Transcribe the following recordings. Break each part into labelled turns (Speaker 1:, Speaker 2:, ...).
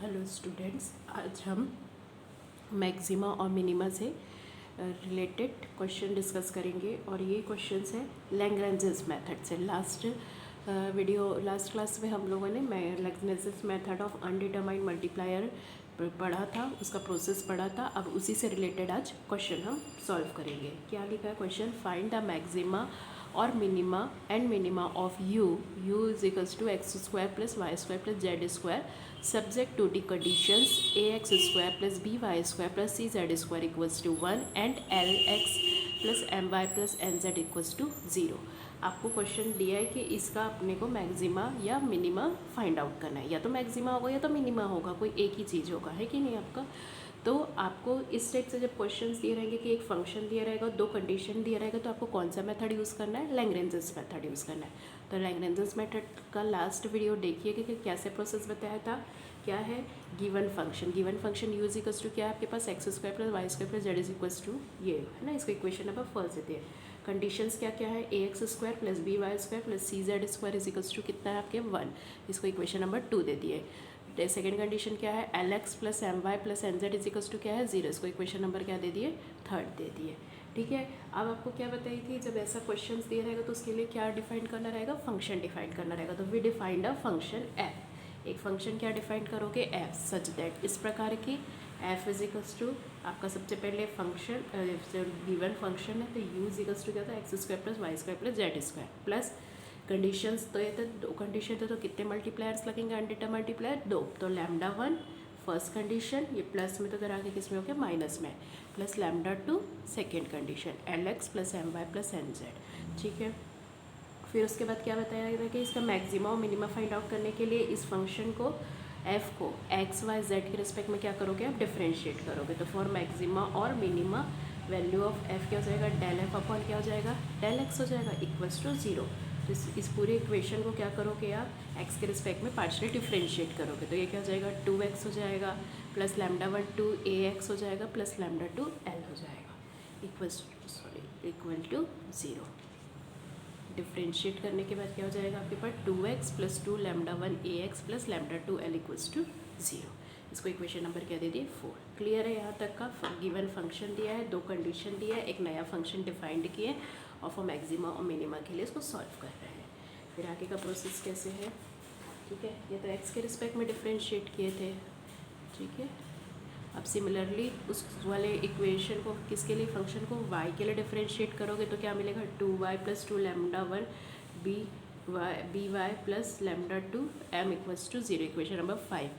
Speaker 1: Hello students, आज हम maxima और मिनिमा से रिलेटेड क्वेश्चन डिस्कस करेंगे। और ये क्वेश्चंस है लैग्रेंजेस मेथड से। लास्ट क्लास में हम लोगों ने Lagrange's method of undetermined multiplier पढ़ा था, उसका प्रोसेस पढ़ा था। अब उसी से रिलेटेड आज क्वेश्चन हम सॉल्व करेंगे। क्या लिखा है क्वेश्चन? फाइंड द मैक्सिमा और minima and minima of u is equals to x square plus Y square plus z square subject to the conditions ax square plus by square plus cz square equals to 1 and lx plus my plus nz equals to 0। आपको question दिया है कि इसका अपने को maxima या minima find out करना है। या तो मैक्सिमा होगा या तो मिनिमा होगा, कोई एक ही चीज़ होगा, है कि नहीं आपका। तो आपको इस टाइप से जब क्वेश्चंस दिए रहेंगे कि एक फंक्शन दिया रहेगा, दो कंडीशन दिया रहेगा, तो आपको कौन सा मेथड यूज़ करना है? लैग्रेंजेस मेथड यूज़ करना है। तो लैग्रेंजेस मेथड का लास्ट वीडियो देखिएगा कि कैसे प्रोसेस बताया था। क्या है? Given function U equals to क्या है आपके पास? X square plus Y square plus Z is equals to ये है ना। इसको इक्वेशन नंबर फर्स्ट देते हैं। कंडीशंस क्या क्या है? A X square plus B Y square plus C Z square is equals to कितना है आपके? 1। इसको इक्वेशन नंबर 2 दे दिए। सेकेंड कंडीशन क्या है? L x plus m y plus n z is equals to क्या है? 0। इसको इक्वेशन नंबर क्या दे दिए? 3 दे दिए। ठीक है। अब आपको क्या बताई थी, जब ऐसा क्वेश्चन दिया रहेगा तो उसके लिए क्या डिफाइन करना रहेगा? फंक्शन डिफाइन करना रहेगा। तो we defined a function f. एक फंक्शन क्या डिफाइन करोगे? एफ सच दैट इस प्रकार की एफ इज इक्वल्स टू आपका सबसे पहले फंक्शन गिवन फंक्शन है तो यू इज इक्वल्स टू क्या था? X square plus Y square plus z square plus conditions तो ये तो दो कंडीशन थे, तो कितने मल्टीप्लायर्स लगेंगे? अनडिटर मल्टीप्लायर 2। तो लैम्डा 1 फर्स्ट कंडीशन, ये प्लस में तो इधर आगे किस में हो गया? माइनस में, plus lambda 2 second condition, l x plus m y plus n z. ठीक है। फिर उसके बाद क्या बताया गया कि इसका मैक्सिमा और मिनिमा फाइंड आउट करने के लिए इस फंक्शन को एफ को एक्स वाई जेड के रिस्पेक्ट में क्या करोगे? आप डिफ्रेंशिएट करोगे। तो फॉर मैक्सिमा और मिनिमा वैल्यू ऑफ एफ क्या हो जाएगा? डेल एफ अपॉन क्या हो जाएगा? डेल एक्स हो जाएगा इक्वल्स टू 0। तो इस पूरे इक्वेशन को क्या करोगे आप? एक्स के रिस्पेक्ट में पार्शियली डिफ्रेंशिएट करोगे। तो ये क्या हो जाएगा? 2x हो जाएगा प्लस लैम्डा 1 2 ax हो जाएगा प्लस लैम्डा 2 l हो जाएगा इक्वल टू 0। डिफ्रेंशिएट करने के बाद क्या हो जाएगा आपके पास? 2x plus 2 lambda 1 ax plus lambda 2 l equals to 0। इसको इक्वेशन नंबर क्या दे दिए? 4। क्लियर है यहाँ तक का? गिवन फंक्शन दिया है, दो कंडीशन दिया है, एक नया फंक्शन डिफाइंड किए और फॉर मैक्सिमा और मिनिमा के लिए इसको सॉल्व कर रहे हैं। फिर आगे का प्रोसेस कैसे है? ठीक है, ये तो एक्स के रिस्पेक्ट में डिफ्रेंशिएट किए थे। ठीक है। अब सिमिलरली उस वाले इक्वेशन को किसके लिए? फंक्शन को y के लिए डिफ्रेंशिएट करोगे तो क्या मिलेगा? 2y plus 2 lambda 1 b y plus lambda 2 m equals to 0। Equation number 5।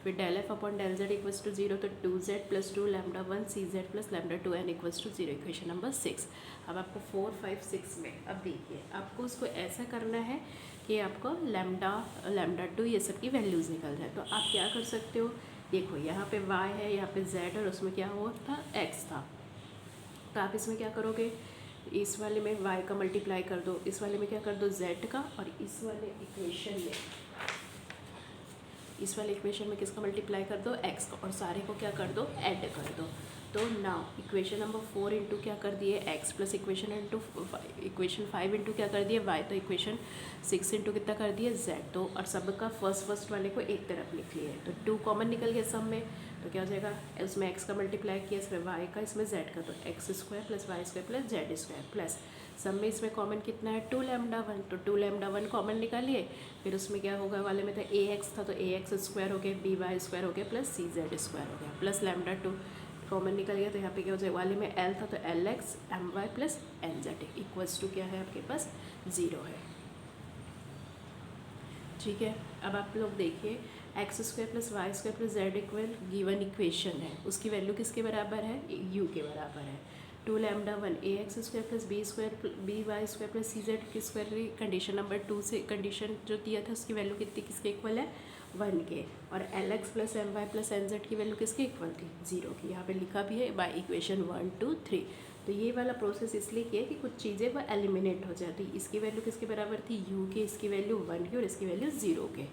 Speaker 1: फिर del f upon del z equals to 0, तो 2z plus 2 lambda 1 c z plus lambda 2 n equals to 0। Equation number 6। अब आपको 4 5 6 में अब देखिए आपको उसको ऐसा करना है कि आपको लैम्डा 2 ये सब की वैल्यूज़ निकल जाए। तो आप क्या कर सकते हो? देखो यहाँ पे y है, यहाँ पे z और उसमें क्या हुआ था? x था। तो आप इसमें क्या करोगे? इस वाले में y का मल्टीप्लाई कर दो, इस वाले में क्या कर दो? z का, और इस वाले इक्वेशन में किसका मल्टीप्लाई कर दो? x का, और सारे को क्या कर दो? ऐड कर दो। तो नाउ इक्वेशन नंबर 4 इंटू क्या कर दिए? x प्लस इक्वेशन 5 इंटू क्या कर दिए? y। तो इक्वेशन 6 इंटू कितना कर दिए? z। तो और सबका फर्स्ट वाले को एक तरफ लिख लिए, तो 2 कॉमन निकल गया सब में। तो क्या हो जाएगा? उसमें x का मल्टीप्लाई किया, इसमें y का, इसमें z का, तो x square plus Y square plus z square plus सब में इसमें कॉमन कितना है? 2 लैम्डा 1। तो 2 लैम्डा 1 कॉमन निकालिए। फिर उसमें क्या होगा? वाले में था ax था तो ax स्क्वायर हो गया, बी वाई स्क्वायर हो गया प्लस सी जेड स्क्वायर हो गया प्लस लैम्डा 2 कॉमन निकल गया। तो यहाँ पे क्या हो जाएगा? वाले में l था तो l x m y plus n z equals to क्या है आपके पास? 0 है। ठीक है। अब आप लोग देखिए x square plus Y square plus z equal given equation है, उसकी वैल्यू किसके बराबर है? u के बराबर है। 2 lambda 1 A X square plus B Y square plus C Z के स्क्वायर की कंडीशन नंबर 2 से कंडीशन जो दिया था उसकी वैल्यू कितनी किसके इक्वल है? 1 के। और l x plus m y plus n z की वैल्यू किसके इक्वल थी? 0 की। यहाँ पे लिखा भी है बाय इक्वेशन 1 2 3। तो ये वाला प्रोसेस इसलिए किया कि कुछ चीज़ें वह एलिमिनेट हो जाती। इसकी वैल्यू किसके बराबर थी? u की, इसकी वैल्यू 1 की और इसकी वैल्यू 0 के।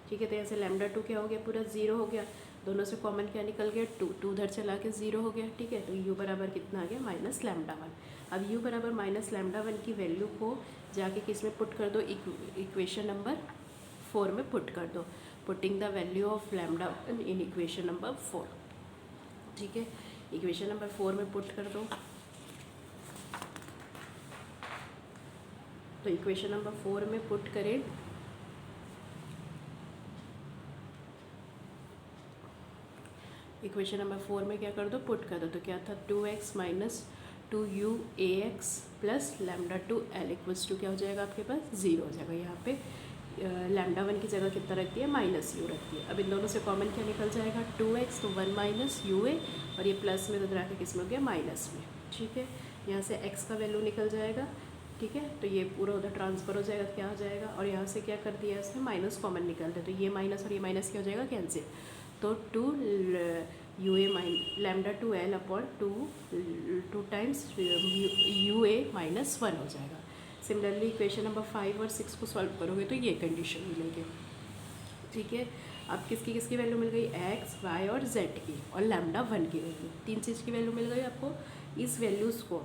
Speaker 1: ठीक है। तो यहाँ से लैम्डा 2 क्या हो गया? पूरा 0 हो गया। दोनों से कॉमन क्या निकल गया? 2 उधर चला के 0 हो गया। ठीक है। तो u बराबर कितना आ गया? Minus lambda 1। अब u बराबर माइनस लैम्डा 1 की वैल्यू को जाके किस में पुट कर दो? इक्वेशन नंबर 4 में पुट कर दो। Putting the value of lambda in equation number 4। ठीक है, इक्वेशन नंबर 4 में पुट कर दो। तो इक्वेशन नंबर 4 में पुट करें, इक्वेशन नंबर 4 में क्या कर दो, पुट कर दो। तो क्या था, 2x minus 2u(ax) plus lambda 2l equals to क्या हो जाएगा आपके पास, 0 हो जाएगा। यहाँ पे लैम्डा 1 की जगह कितना रख दिया, -u रख दिया। अब इन दोनों से कॉमन क्या निकल जाएगा, 2x, तो 1 माइनस ua, और ये प्लस में तो के किस में हो गया, माइनस में। ठीक है, यहाँ से x का वैल्यू निकल जाएगा। ठीक है, तो ये पूरा उधर ट्रांसफ़र हो जाएगा, क्या हो जाएगा, और यहाँ से क्या कर दिया इसने, माइनस कॉमन निकल दे, तो ये माइनस और ये माइनस क्या हो जाएगा, कैंसिल। तो 2 ua lambda 2l upon 2 times ua minus 1 हो जाएगा। सिमिलरली इक्वेशन नंबर 5 और 6 को सॉल्व करोगे तो ये कंडीशन मिलेगी। ठीक है, अब किसकी किसकी वैल्यू मिल गई, x, y और z की, और लैम्डा 1 की वैल्यू, 3 चीज़ की वैल्यू मिल गई आपको। इस वैल्यूज़ को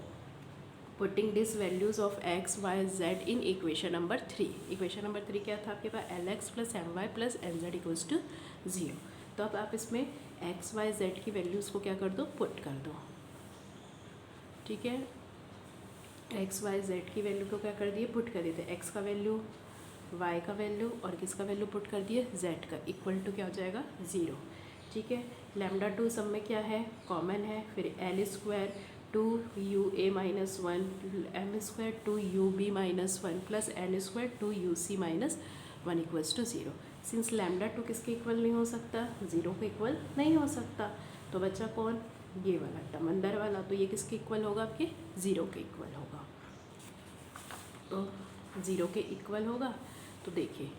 Speaker 1: putting this values of x, y, z in equation number 3। Equation number 3 क्या था आपके पास, lx plus my plus nz equals to 0। तो अब आप इसमें x, y, z की वैल्यूज़ को क्या कर दो, पुट कर दो। ठीक है, x, y, z की वैल्यू को क्या कर दिए, पुट कर दिए। x का वैल्यू, y का वैल्यू और किसका वैल्यू पुट कर दिए, z का, इक्वल टू क्या हो जाएगा, 0। ठीक है, लैम्डा 2 सब में क्या है, कॉमन है, फिर l square 2ua minus 1 m square 2ub minus 1 plus n square 2uc minus 1 equals to 0। Since lambda 2 किसके इक्वल नहीं हो सकता, 0 के इक्वल नहीं हो सकता, तो बच्चा कौन, ये वाला टर्म अंदर वाला, तो ये किसके इक्वल होगा, आपके 0 के इक्वल होगा। तो 0 के इक्वल होगा, तो देखिए,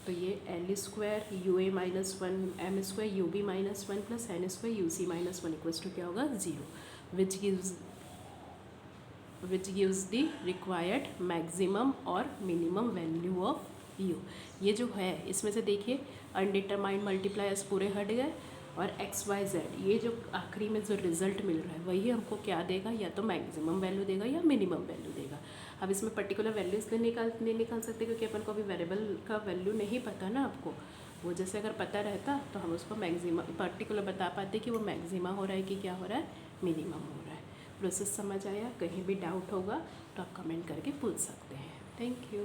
Speaker 1: तो ये l square ua minus 1 m square ub minus 1 plus n square uc minus 1 equals to क्या होगा, 0, which gives the required maximum और मिनिमम वैल्यू ऑफ u। ये जो है इसमें से देखिए अनडिटरमाइंड मल्टीप्लायर्स पूरे हट गए, और x, y, z ये जो आखिरी में जो रिजल्ट मिल रहा है वही हमको क्या देगा, या तो मैक्सिमम वैल्यू देगा या मिनिमम वैल्यू देगा। अब इसमें पर्टिकुलर वैल्यू इसलिए नहीं निकाल सकते क्योंकि अपन को अभी वेरिएबल का वैल्यू नहीं पता ना आपको, वो जैसे अगर पता रहता तो हम उसको मैक्सिमम पर्टिकुलर बता पाते कि वो मैक्सिमा हो रहा है कि क्या हो रहा है, मिनिमम हो रहा है। प्रोसेस समझ आया, कहीं भी डाउट होगा तो आप कमेंट करके पूछ सकते हैं। Thank you.